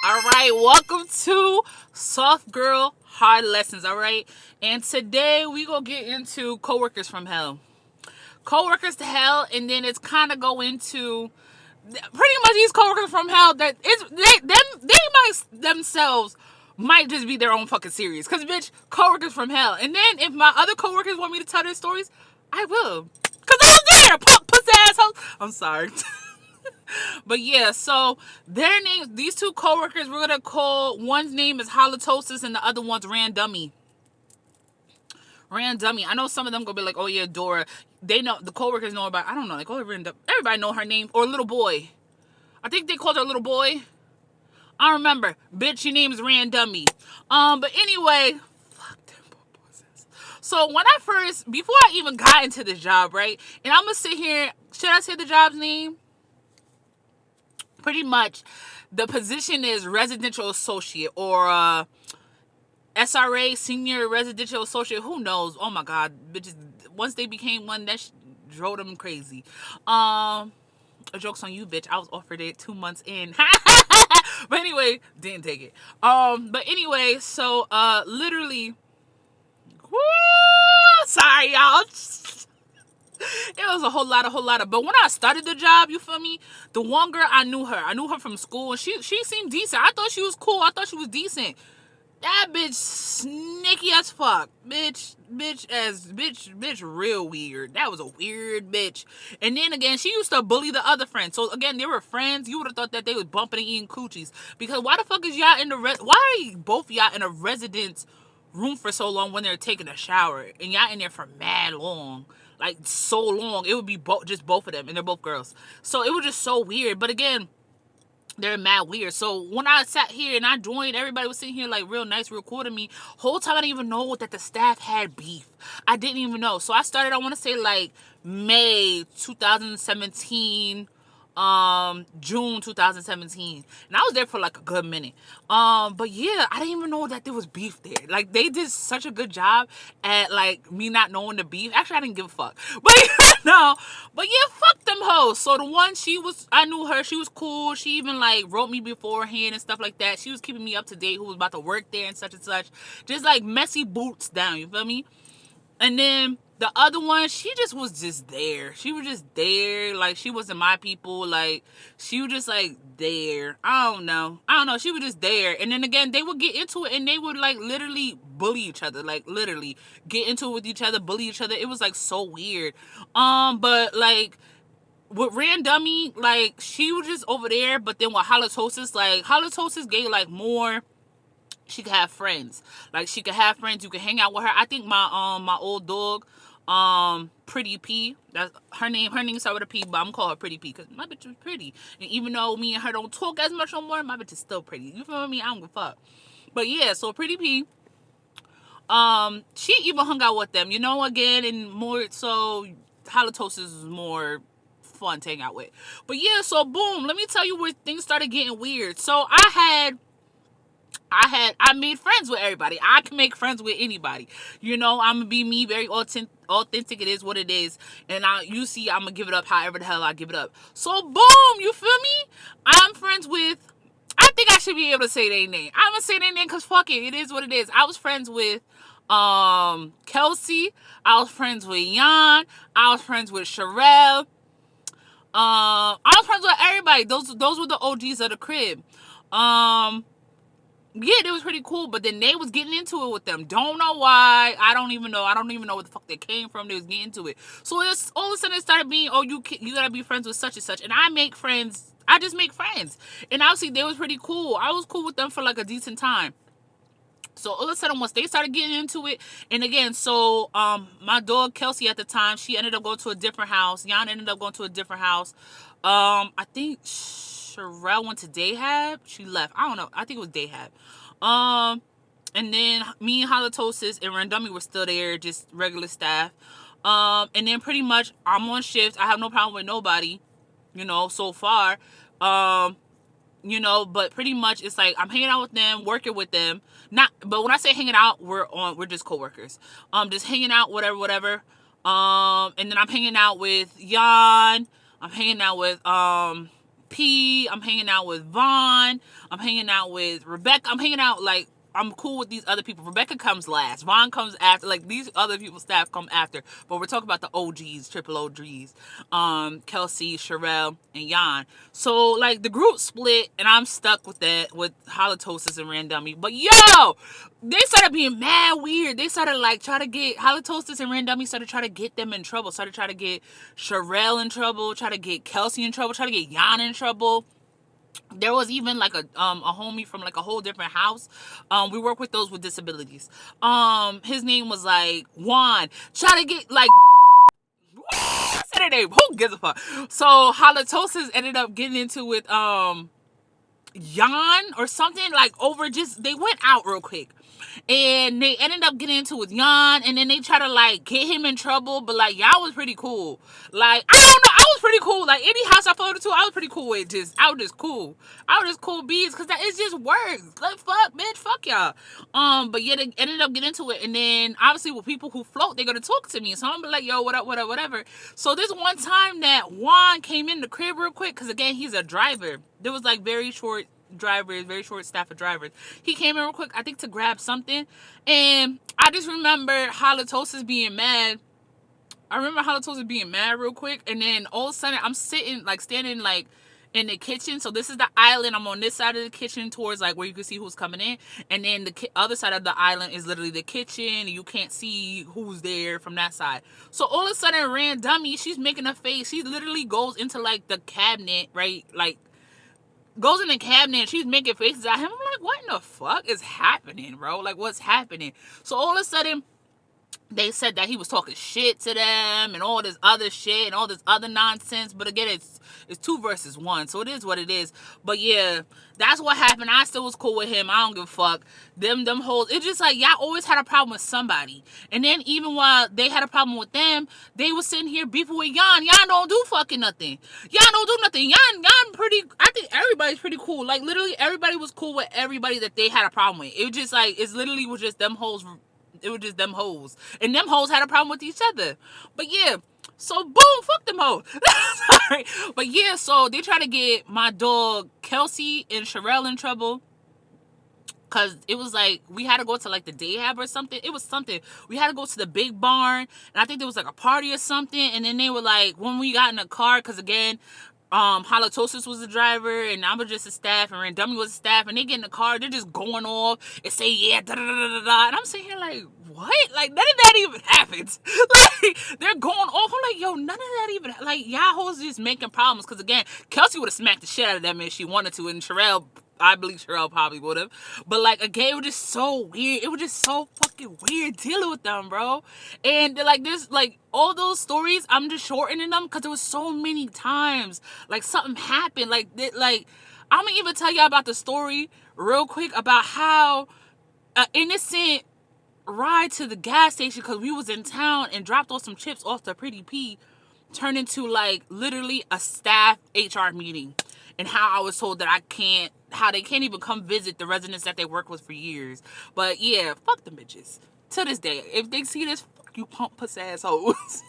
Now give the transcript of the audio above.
All right, welcome to Soft Girl Hard Lessons. All right, and today we gonna get into coworkers from hell. Coworkers to hell, and then it's kind of go into pretty much these coworkers from hell that it's they might themselves might just be their own fucking series. Cause bitch, coworkers from hell. And then if my other coworkers want me to tell their stories, I will. Cause I was there, pussy assholes. I'm sorry. But yeah, so their names, these two coworkers, we're gonna call one's name is Halitosis and the other one's Randummy. Randummy. I know some of them gonna be like, oh yeah, Dora. They know the coworkers know about. I don't know, like oh Random. Everybody know her name or little boy. I think they called her little boy. I don't remember. Bitch, your name's Randummy. But anyway, fuck them boys. So when I first, before I even got into this job, right, and I'm gonna sit here. Should I say the job's name? Pretty much the position is residential associate or SRA, senior residential associate. Who knows? Oh my god, bitches, once they became one, that drove them crazy. Joke's on you, bitch. I was offered it 2 months in. But anyway, didn't take it. But anyway, so literally, woo, sorry y'all. It was a whole lot of. But when I started the job, you feel me? The one girl, I knew her. I knew her from school, and she seemed decent. I thought she was cool. I thought she was decent. That bitch sneaky as fuck. Bitch real weird. That was a weird bitch. And then again, she used to bully the other friends. So again, they were friends. You would have thought that they was bumping and eating coochies. Because why the fuck is y'all in the why are both y'all in a residence room for so long when they're taking a shower? And y'all in there for mad long. Like so long. It would be just both of them, and they're both girls. So it was just so weird. But again, they're mad weird. So when I sat here and I joined, everybody was sitting here like real nice, real cool to me. Whole time I didn't even know that the staff had beef. I didn't even know. So I started, I want to say like May 2017, June 2017, and I was there for like a good minute. But yeah, I didn't even know that there was beef there. Like they did such a good job at like me not knowing the beef. Actually, I didn't give a fuck, but no, but yeah, fuck them hoes. So the one, I knew her, she was cool. She even like wrote me beforehand and stuff like that. She was keeping me up to date, who was about to work there and such, just like messy boots down, you feel me? And then the other one, she just was just there. She was just there. Like, she wasn't my people. Like, she was just, like, there. I don't know. She was just there. And then, again, they would get into it, and they would, like, literally bully each other. Like, literally get into it with each other, bully each other. It was, like, so weird. But, like, with Randummy, like, she was just over there. But then with Halitosis, like, Halitosis gave, like, more. She could have friends. Like, she could have friends. You could hang out with her. I think my old dog, Pretty P. That's her name. Her name started with a P, but I'm gonna call her Pretty P because my bitch was pretty. And even though me and her don't talk as much no more, my bitch is still pretty. You feel me? I don't give a fuck. But yeah, so Pretty P. She even hung out with them. You know, again, and more so, halitosis is more fun to hang out with. But yeah, so boom. Let me tell you where things started getting weird. So I made friends with everybody. I can make friends with anybody. You know, I'm gonna be me, very authentic. It is what it is. And I'm gonna give it up however the hell I give it up. So boom, you feel me? I'm friends with, I think I should be able to say their name. I'm gonna say their name because fuck it. It is what it is. I was friends with Kelsey. I was friends with Jan. I was friends with Sherelle. I was friends with everybody. Those were the OGs of the crib. Yeah, it was pretty cool, but then they was getting into it with them. Don't know why. I don't even know. I don't even know where the fuck they came from. They was getting into it. So it's all of a sudden it started being, oh, you gotta be friends with such and such. And I make friends. I just make friends. And obviously they was pretty cool. I was cool with them for like a decent time. So all of a sudden, once they started getting into it, and again, so my dog Kelsey at the time, she ended up going to a different house. Jan ended up going to a different house. I think Sherelle went to Dayhab. She left. I don't know. I think it was Dayhab. And then me and Halitosis and Randummy were still there, just regular staff. And then pretty much I'm on shift. I have no problem with nobody, you know, so far. You know, but pretty much it's like I'm hanging out with them, working with them. But when I say hanging out, we're just coworkers. Just hanging out, whatever. And then I'm hanging out with Jan. I'm hanging out with P. I'm hanging out with Vaughn. I'm hanging out with Rebecca. I'm hanging out like I'm cool with these other people. Rebecca comes last. Vaughn comes after. Like these other people's staff come after. But we're talking about the OGs, triple OGs. Kelsey, Sherelle, and Jan. So like the group split, and I'm stuck with that with Halitosis and Randummy. But yo, they started being mad weird. They started like try to get Halitosis and Randummy started trying to get them in trouble. Started trying to get Sherelle in trouble. Try to get Kelsey in trouble. Try to get Jan in trouble. There was even like a homie from like a whole different house. We work with those with disabilities. His name was like Juan. Try to get like I said her name. Who gives a fuck? So Halitosis ended up getting into with Jan or something like over just they went out real quick. And they ended up getting into with Jan, and then they try to like get him in trouble, but like y'all was pretty cool. Like I don't know, I was pretty cool. Like any house I floated to, I was pretty cool with. I was just cool. I was just cool bees because that is just words. Like fuck, bitch, fuck y'all. But yeah, they ended up getting into it, and then obviously with people who float, they're gonna talk to me. So I'm gonna be like, yo, what up, whatever. So this one time that Juan came in the crib real quick, because again he's a driver. There was like very short staff of drivers. He came in real quick, I think to grab something, and I just remember Halitosis being mad. I remember Halitosis being mad real quick, and then all of a sudden I'm standing like in the kitchen. So this is the island. I'm on this side of the kitchen towards like where you can see who's coming in, and then the other side of the island is literally the kitchen, and you can't see who's there from that side. So all of a sudden Randummy, she's making a face. She literally goes into like the cabinet, right? Like goes in the cabinet and she's making faces at him. I'm like, what in the fuck is happening, bro? Like, what's happening? So all of a sudden, they said that he was talking shit to them and all this other shit and all this other nonsense. But again, it's 2 versus 1, so it is what it is. But yeah, that's what happened. I still was cool with him. I don't give a fuck. Them hoes. It's just like y'all always had a problem with somebody. And then even while they had a problem with them, they was sitting here beefing with Jan. Jan don't do fucking nothing. Jan don't do nothing. Jan pretty. I think everybody's pretty cool. Like literally everybody was cool with everybody that they had a problem with. It was just like it's literally was just them hoes. It was just them hoes. And them hoes had a problem with each other. But yeah, so boom, fuck them hoes. Sorry. But yeah, so they try to get my dog Kelsey and Sherelle in trouble. Cause it was like we had to go to like the day hab or something. It was something. We had to go to the big barn, and I think there was like a party or something. And then they were like, when we got in the car, cause again, Halitosis was the driver, and I was just a staff, and Randummy was a staff, and they get in the car, they're just going off and say yeah, da da da da da, and I'm sitting here like, what? Like none of that even happens. Like they're going off. I'm like, yo, none of that even like y'all hoes just making problems. Cause again, Kelsey would have smacked the shit out of them if she wanted to, and Sherelle. I believe Sherelle probably would have. But, like, again, it was just so weird. It was just so fucking weird dealing with them, bro. And, like, there's, like, all those stories, I'm just shortening them because there was so many times, like, something happened. Like, I'm going to even tell y'all about the story real quick about how an innocent ride to the gas station because we was in town and dropped off some chips off the Pretty P turned into, like, literally a staff HR meeting. And how I was told that how they can't even come visit the residents that they work with for years. But yeah, fuck them bitches. To this day, if they see this, fuck you pump puss assholes.